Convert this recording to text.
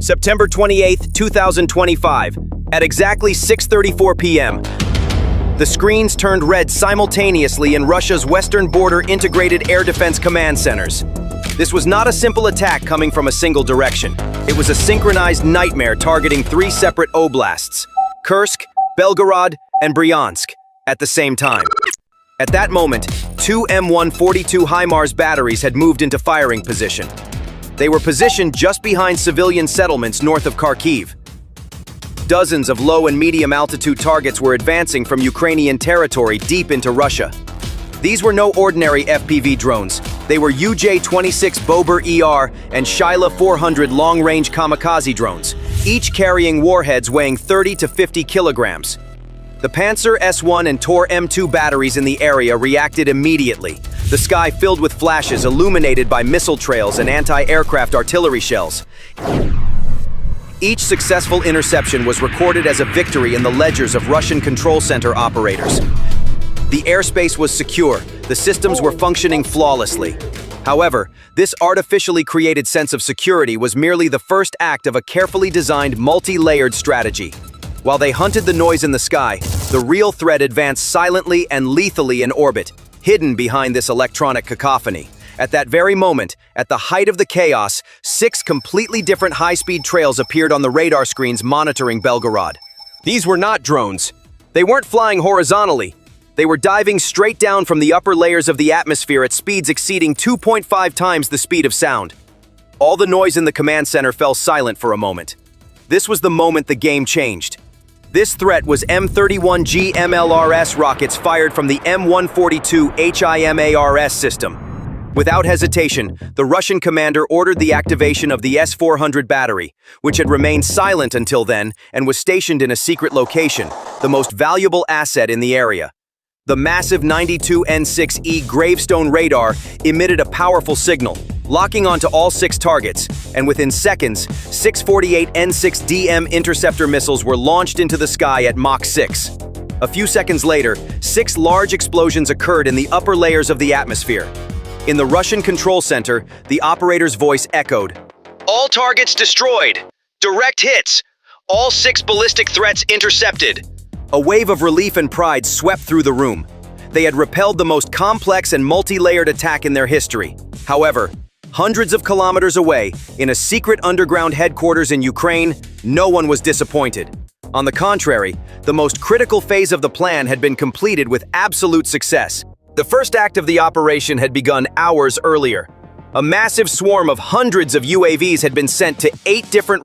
September 28, 2025, at exactly 6:34 p.m., the screens turned red simultaneously in Russia's Western Border Integrated Air Defense Command Centers. This was not a simple attack coming from a single direction. It was a synchronized nightmare targeting three separate oblasts, Kursk, Belgorod, and Bryansk, at the same time. At that moment, two M142 HIMARS batteries had moved into firing position. They were positioned just behind civilian settlements north of Kharkiv. Dozens of low and medium altitude targets were advancing from Ukrainian territory deep into Russia. These were no ordinary FPV drones. They were UJ-26 Bober ER and Shyla 400 long-range kamikaze drones, each carrying warheads weighing 30 to 50 kilograms. The Panzer S1 and Tor M2 batteries in the area reacted immediately, the sky filled with flashes illuminated by missile trails and anti-aircraft artillery shells. Each successful interception was recorded as a victory in the ledgers of Russian control center operators. The airspace was secure, the systems were functioning flawlessly. However, this artificially created sense of security was merely the first act of a carefully designed multi-layered strategy. While they hunted the noise in the sky, the real threat advanced silently and lethally in orbit, hidden behind this electronic cacophony. At that very moment, at the height of the chaos, 6 completely different high-speed trails appeared on the radar screens monitoring Belgorod. These were not drones. They weren't flying horizontally. They were diving straight down from the upper layers of the atmosphere at speeds exceeding 2.5 times the speed of sound. All the noise in the command center fell silent for a moment. This was the moment the game changed. This threat was M31G MLRS rockets fired from the M142 HIMARS system. Without hesitation, the Russian commander ordered the activation of the S-400 battery, which had remained silent until then and was stationed in a secret location, the most valuable asset in the area. The massive 92N6E gravestone radar emitted a powerful signal, locking onto all 6 targets, and within seconds, 648N6DM interceptor missiles were launched into the sky at Mach 6. A few seconds later, 6 large explosions occurred in the upper layers of the atmosphere. In the Russian control center, the operator's voice echoed, "All targets destroyed! Direct hits! All 6 ballistic threats intercepted!" A wave of relief and pride swept through the room. They had repelled the most complex and multi-layered attack in their history. However, hundreds of kilometers away, in a secret underground headquarters in Ukraine, no one was disappointed. On the contrary, the most critical phase of the plan had been completed with absolute success. The first act of the operation had begun hours earlier. A massive swarm of hundreds of UAVs had been sent to 8 different